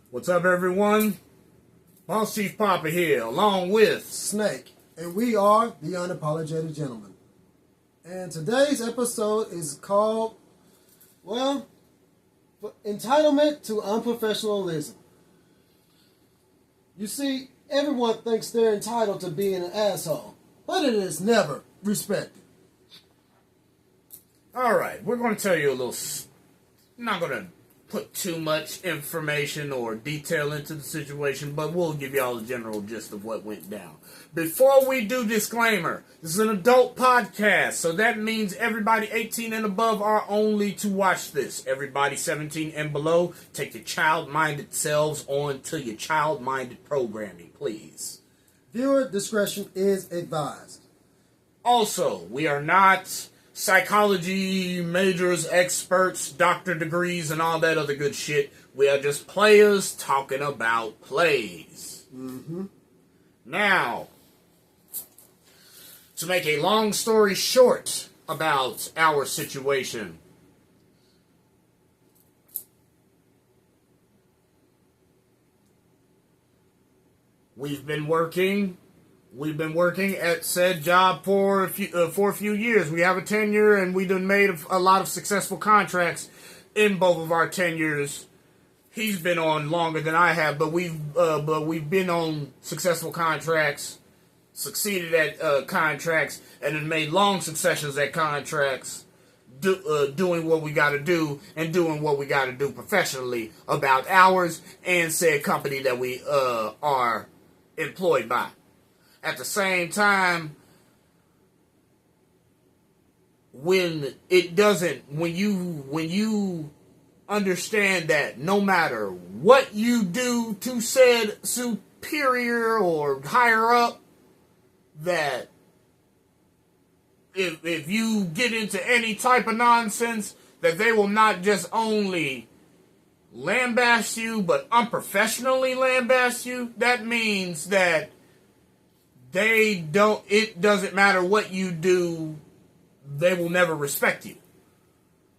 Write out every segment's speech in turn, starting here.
What's up, everyone? Boss Chief Papa here, along with Snake, and we are the Unapologetic Gentlemen. And today's episode is called, Entitlement to Unprofessionalism. You see, everyone thinks they're entitled to being an asshole, but it is never respected. Alright, we're going to tell you a little... I'm not going to put too much information or detail into the situation, but we'll give you all the general gist of what went down. Before we do disclaimer, this is an adult podcast, so that means everybody 18 and above are only to watch this. Everybody 17 and below, take your child-minded selves on to your child-minded programming, please. Viewer discretion is advised. Also, we are not psychology majors, experts, doctor degrees, and all that other good shit. We are just players talking about plays. Now, to make a long story short about our situation, we've been working at said job for a few years. We have a tenure, and we done made a lot of successful contracts in both of our tenures. He's been on longer than I have, but we've been on successful contracts, succeeded at contracts, and have made long successions at contracts, doing what we got to do and doing what we got to do professionally about ours and said company that we are employed by. At the same time, when you understand that no matter what you do to said superior or higher up, that if you get into any type of nonsense, that they will not just only lambaste you, but unprofessionally lambaste you. That means that it doesn't matter what you do, they will never respect you.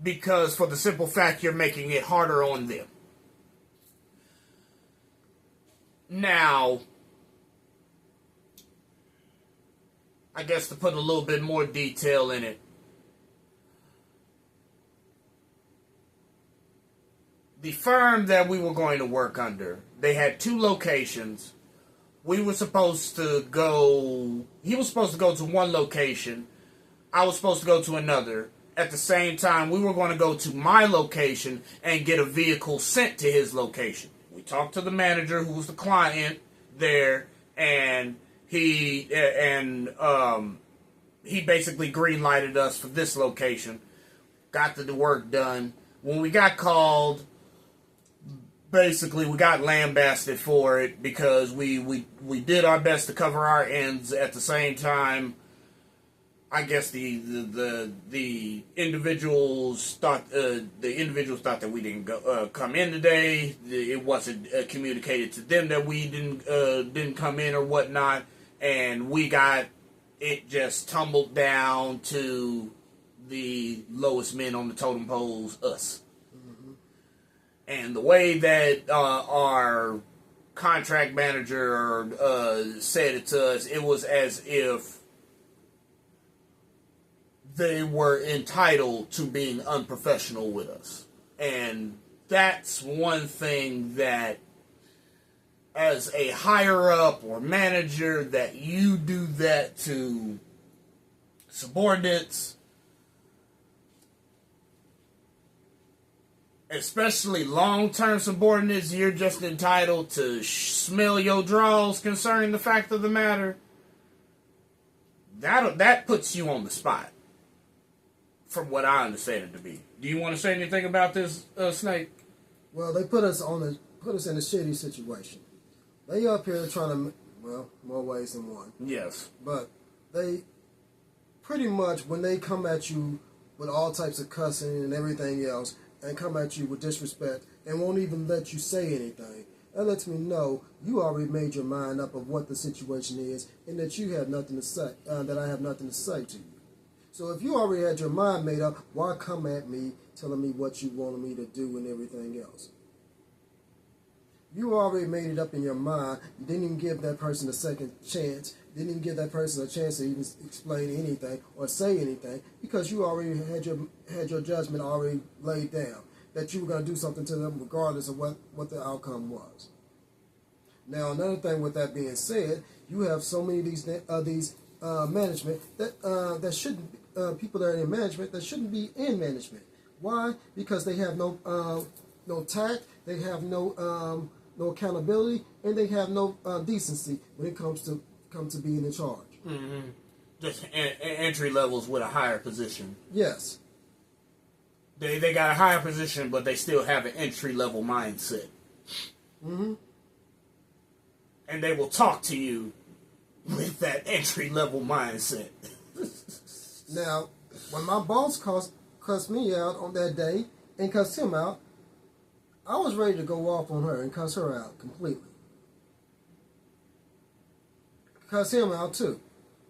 Because for the simple fact you're making it harder on them. Now, I guess to put a little bit more detail in it, the firm that we were going to work under, they had two locations. He was supposed to go to one location. I was supposed to go to another. At the same time, we were going to go to my location and get a vehicle sent to his location. We talked to the manager, who was the client there, and he basically green-lighted us for this location. Got the work done. When we got called, basically, we got lambasted for it because we did our best to cover our ends. At the same time, I guess the individuals thought that we didn't come in today. It wasn't communicated to them that we didn't come in or whatnot, and we got it just tumbled down to the lowest men on the totem poles, us. And the way that our contract manager said it to us, it was as if they were entitled to being unprofessional with us. And that's one thing that, as a higher up or manager, that you do that to subordinates, especially long-term subordinates, you're just entitled to smell your draws concerning the fact of the matter. That puts you on the spot, from what I understand it to be. Do you want to say anything about this, Snake? Well, they put us in a shitty situation. They up here trying to, more ways than one. Yes. But they pretty much, when they come at you with all types of cussing and everything else, and come at you with disrespect and won't even let you say anything, that lets me know you already made your mind up of what the situation is and that you have nothing to say, that I have nothing to say to you. So if you already had your mind made up, why come at me telling me what you wanted me to do and everything else? You already made it up in your mind. You didn't even give that person a second chance. Didn't even give that person a chance to even explain anything or say anything, because you already had your judgment already laid down that you were going to do something to them regardless of what the outcome was. Now, another thing with that being said, you have so many of these management that shouldn't people that are in management that shouldn't be in management. Why? Because they have no tact, they have no accountability, and they have no decency when it comes to being in charge. Mm-hmm. Just entry levels with a higher position. Yes. They got a higher position, but they still have an entry level mindset. Mm-hmm. And they will talk to you with that entry level mindset. Now, when my boss cussed me out on that day and cussed him out, I was ready to go off on her and cuss her out completely. Cuss him out too.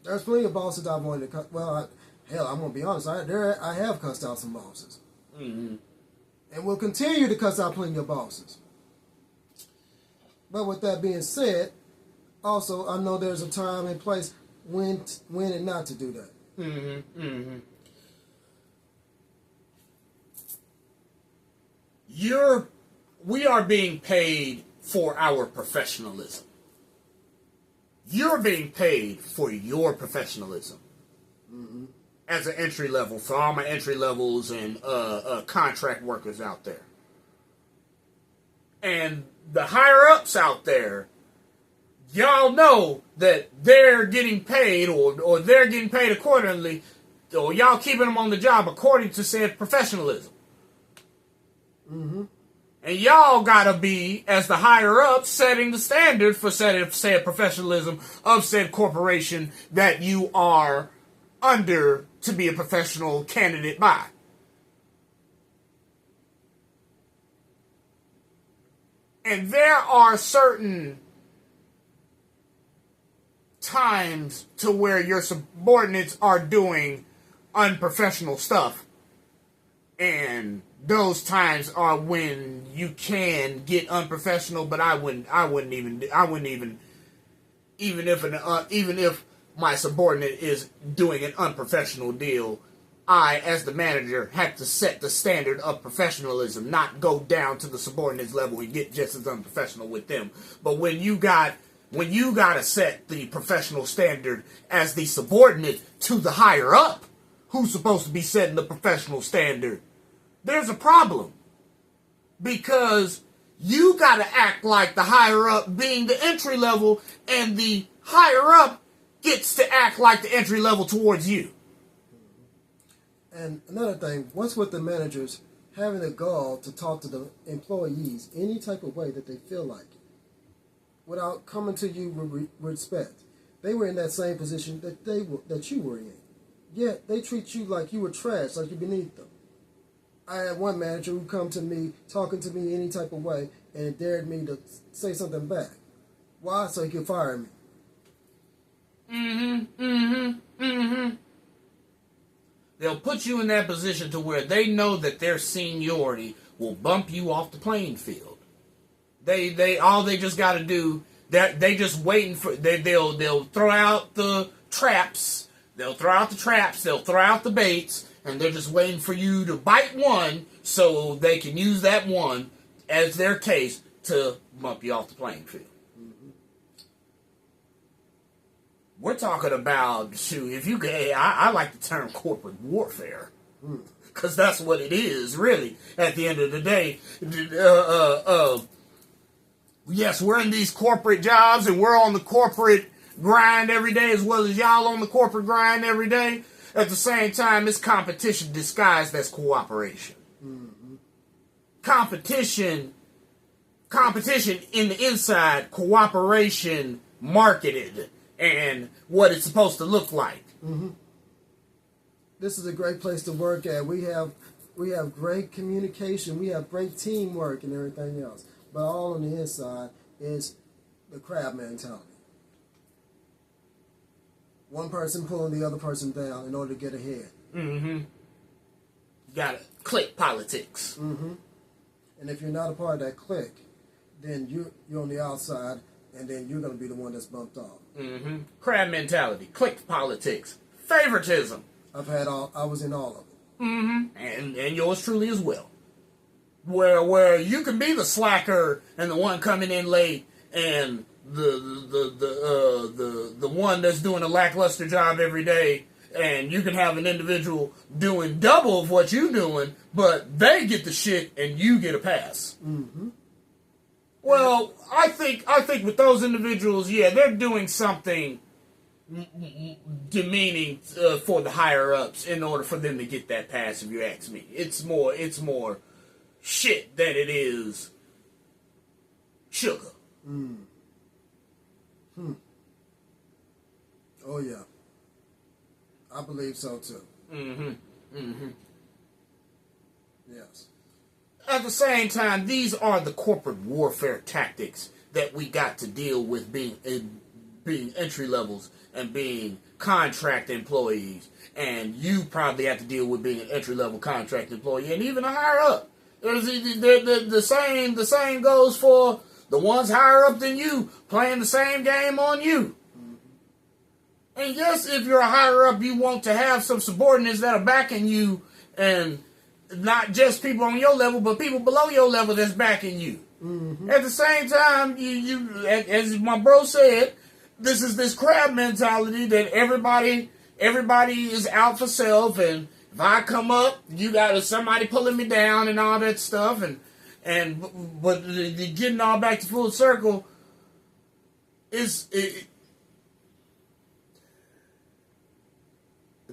There's plenty of bosses I wanted to cuss. Well, I'm going to be honest. I have cussed out some bosses. Mm-hmm. And will continue to cuss out plenty of bosses. But with that being said, also, I know there's a time and place when and not to do that. Mm-hmm. Mm-hmm. We are being paid for our professionalism. You're being paid for your professionalism. Mm-hmm. As an entry level, for all my entry levels and contract workers out there. And the higher ups out there, y'all know that they're getting paid or they're getting paid accordingly, or y'all keeping them on the job according to said professionalism. Mm-hmm. And y'all gotta be, as the higher ups, setting the standard for said professionalism of said corporation that you are under to be a professional candidate by. And there are certain times to where your subordinates are doing unprofessional stuff. And those times are when you can get unprofessional, but I wouldn't even if my subordinate is doing an unprofessional deal, I, as the manager, have to set the standard of professionalism, not go down to the subordinates level and get just as unprofessional with them. But when you gotta set the professional standard as the subordinate to the higher up, who's supposed to be setting the professional standard, there's a problem. Because you gotta act like the higher up being the entry level, and the higher up gets to act like the entry level towards you. And another thing, what's with the managers having the gall to talk to the employees any type of way that they feel like it, without coming to you with respect? They were in that same position that you were in, yet they treat you like you were trash, like you're beneath them. I had one manager who come to me, talking to me any type of way, and it dared me to say something back. Why? So he could fire me. They'll put you in that position to where they know that their seniority will bump you off the playing field. They all they just got to do, they just waiting for, they'll throw out the traps, they'll throw out the baits, and they're just waiting for you to bite one so they can use that one as their case to bump you off the playing field. We're talking about, if you can, I like the term corporate warfare. Because that's what it is, really, at the end of the day. Yes, we're in these corporate jobs, and we're on the corporate grind every day, as well as y'all on the corporate grind every day. At the same time, it's competition disguised as cooperation. Mm-hmm. Competition in the inside, cooperation marketed, and what it's supposed to look like. Mm-hmm. This is a great place to work at. We have great communication. We have great teamwork and everything else. But all on the inside is the crab mentality. One person pulling the other person down in order to get ahead. Mm-hmm. Got it. Clique politics. Mm-hmm. And if you're not a part of that clique, then you're on the outside, and then you're going to be the one that's bumped off. Mm-hmm. Crab mentality, clique politics, favoritism. I was in all of it. Mm-hmm. And yours truly as well. Where you can be the slacker and the one coming in late, and the one that's doing a lackluster job every day, and you can have an individual doing double of what you're doing, but they get the shit and you get a pass. Mm-hmm. Well, I think with those individuals, yeah, they're doing something demeaning for the higher ups in order for them to get that pass. If you ask me, it's more shit than it is sugar. Mm. Oh yeah, I believe so too. Mm-hmm. Mm-hmm. Yes. At the same time, these are the corporate warfare tactics that we got to deal with being entry levels and being contract employees. And you probably have to deal with being an entry level contract employee and even a higher up. The same goes for the ones higher up than you playing the same game on you. Mm-hmm. And yes, if you're a higher up, you want to have some subordinates that are backing you, and not just people on your level, but people below your level that's backing you. Mm-hmm. At the same time, you, as my bro said, this is this crab mentality that everybody is out for self, and if I come up, you got somebody pulling me down and all that stuff, but getting all back to full circle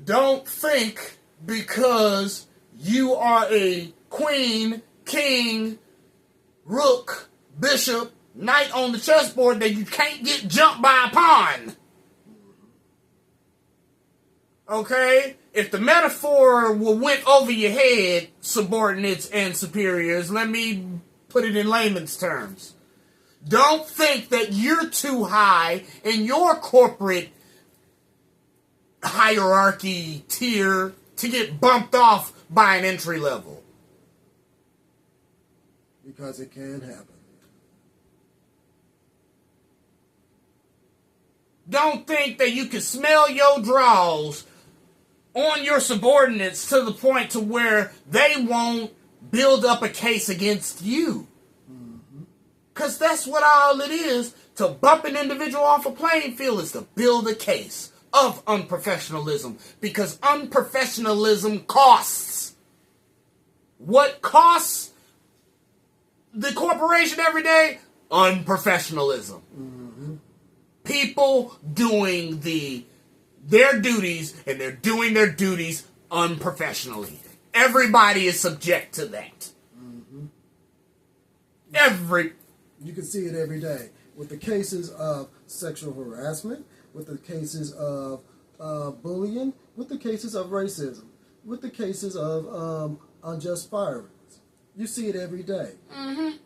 don't think because you are a queen, king, rook, bishop, knight on the chessboard that you can't get jumped by a pawn. Okay? If the metaphor went over your head, subordinates and superiors, let me put it in layman's terms. Don't think that you're too high in your corporate hierarchy tier to get bumped off by an entry level. Because it can happen. Don't think that you can smell your draws on your subordinates to the point to where they won't build up a case against you. Because that's what all it is. To bump an individual off a playing field is to build a case of unprofessionalism. Because unprofessionalism costs. What costs the corporation every day? Unprofessionalism. Mm-hmm. People doing their duties, and they're doing their duties unprofessionally. Everybody is subject to that. Mm-hmm. You can see it every day with the cases of sexual harassment, with the cases of bullying, with the cases of racism, with the cases of unjust firings. You see it every day. Mm-hmm.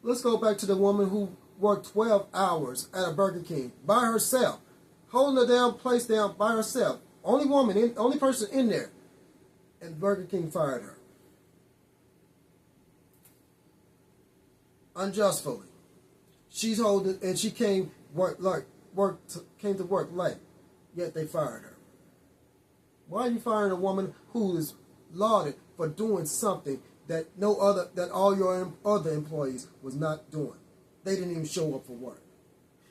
Let's go back to the woman who worked 12 hours at a Burger King by herself, holding the damn place down by herself. Only person in there. And Burger King fired her. Unjustly. She's holding, and she came to work late. Yet they fired her. Why are you firing a woman who is lauded for doing something that all your other employees was not doing? They didn't even show up for work.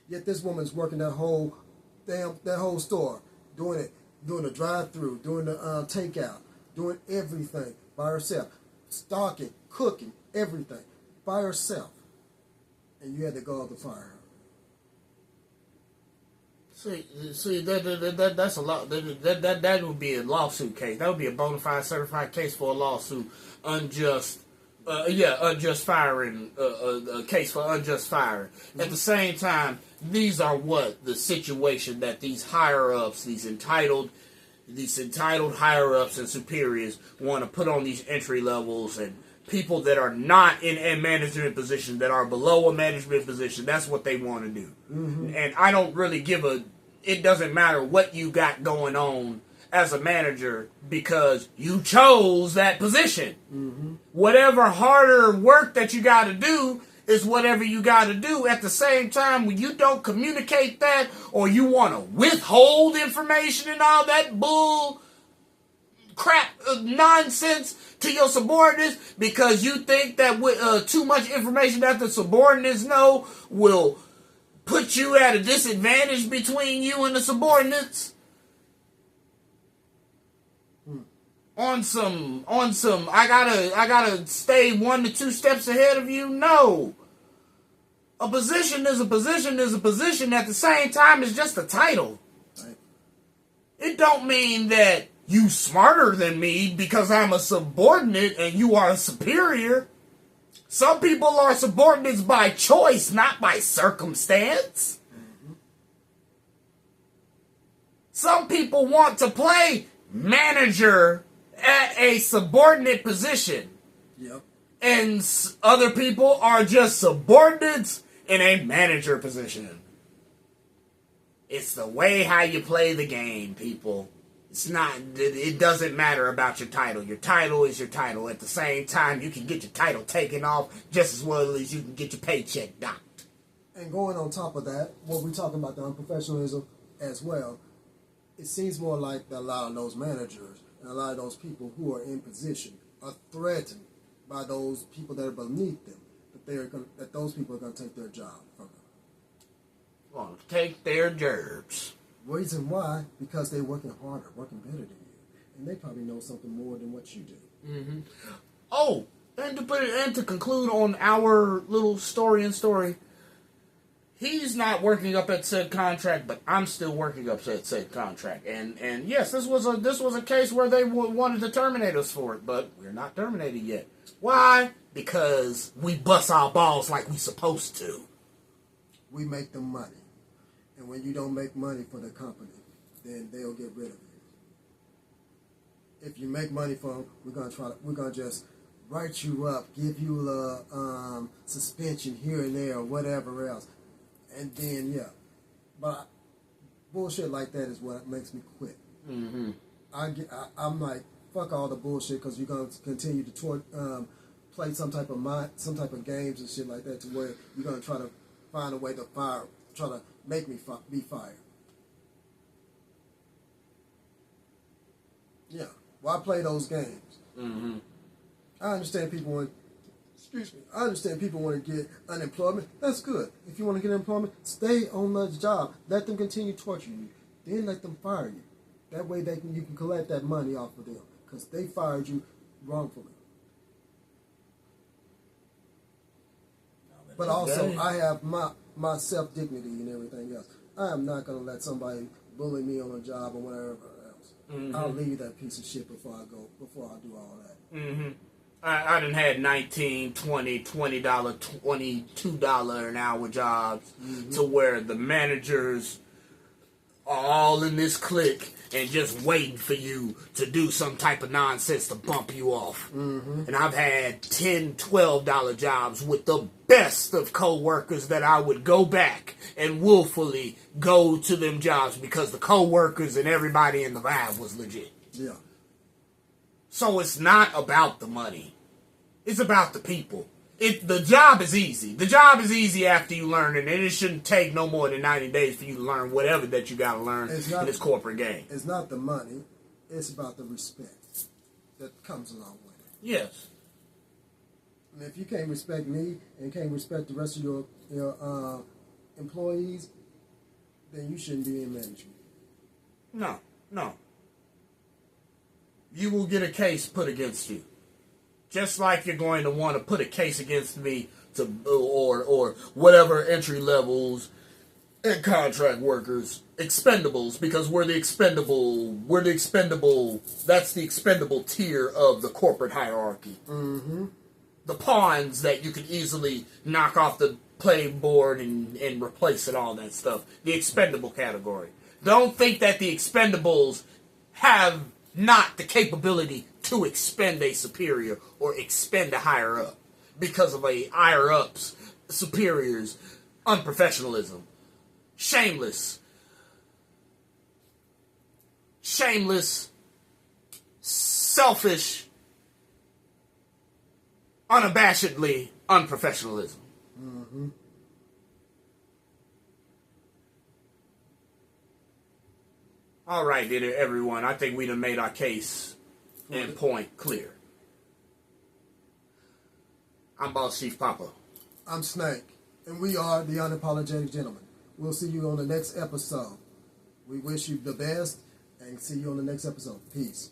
Yet this woman's working that whole store, doing the drive-through, doing the takeout, doing everything by herself, stocking, cooking, everything by herself, and you had to go out to fire her. See, that's a lot. That would be a lawsuit case. That would be a bona fide certified case for a lawsuit. Unjust firing. A case for unjust firing. Mm-hmm. At the same time, these are the situation that these higher ups, these entitled higher ups and superiors want to put on these entry levels, and people that are not in a management position, that are below a management position. That's what they want to do. Mm-hmm. And I don't really it doesn't matter what you got going on as a manager because you chose that position. Whatever harder work that you got to do is whatever you got to do. At the same time, when you don't communicate that, or you want to withhold information and all that bull crap nonsense to your subordinates because you think that with too much information that the subordinates know will put you at a disadvantage between you and the subordinates. On some, I gotta stay 1 to 2 steps ahead of you. No. A position is a position is a position. At the same time, it's just a title. Right. It don't mean that you smarter than me because I'm a subordinate and you are a superior. Some people are subordinates by choice, not by circumstance. Some people want to play manager at a subordinate position. Yep. And other people are just subordinates in a manager position. It's the way how you play the game, people. It's not, it doesn't matter about your title. Your title is your title. At the same time, you can get your title taken off just as well as you can get your paycheck docked. And going on top of that, what we're talking about, the unprofessionalism as well, it seems more like that a lot of those managers and a lot of those people who are in position are threatened by those people that are beneath them, that those people are going to take their job from them. Well, take their jobs. Reason why? Because they're working harder, working better than you, and they probably know something more than what you do. Oh, and to conclude on our little story, he's not working up at said contract, but I'm still working up at said contract. And yes, this was a case where they wanted to terminate us for it, but we're not terminated yet. Why? Because we bust our balls like we supposed to. We make the money. And when you don't make money for the company, then they'll get rid of you. If you make money for them, we're gonna just write you up, give you a suspension here and there or whatever else, and then but bullshit like that is what makes me quit. I'm like, fuck all the bullshit, because you're gonna continue to play some type of games and shit like that, to where you're gonna try to find a way to try to make me be fired. Yeah, why play those games? I understand people want. I understand people want to get unemployment. That's good. If you want to get unemployment, stay on the job. Let them continue torturing you. Then let them fire you. That way you can collect that money off of them, because they fired you wrongfully. But also, I have my self-dignity and everything else. I am not going to let somebody bully me on a job or whatever else. I'll leave that piece of shit before I do all that. I done had $19, $20, $20, $22 an hour jobs to where the managers are all in this clique and just waiting for you to do some type of nonsense to bump you off. And I've had $10, $12 jobs with the best of co-workers that I would go back and willfully go to them jobs because the co-workers and everybody in the lab was legit. Yeah. So it's not about the money. It's about the people. The job is easy. The job is easy after you learn it, and it shouldn't take no more than 90 days for you to learn whatever that you got to learn in this corporate game. It's not the money. It's about the respect that comes along with it. Yes. And if you can't respect me and can't respect the rest of your employees, then you shouldn't be in management. No. You will get a case put against you. Just like you're going to want to put a case against me or whatever entry levels and contract workers, expendables, because we're the expendable, that's the expendable tier of the corporate hierarchy. The pawns that you could easily knock off the playing board and replace it, all that stuff. The expendable category. Don't think that the expendables have not the capability to expend a superior or expend a higher up because of a higher up's superior's unprofessionalism, shameless shameless, selfish, unabashedly unprofessionalism. Mm-hmm. All right, everyone. I think we done made our case and point clear. I'm Boss Chief Papa. I'm Snake, and we are the Unapologetic Gentlemen. We'll see you on the next episode. We wish you the best, and see you on the next episode. Peace.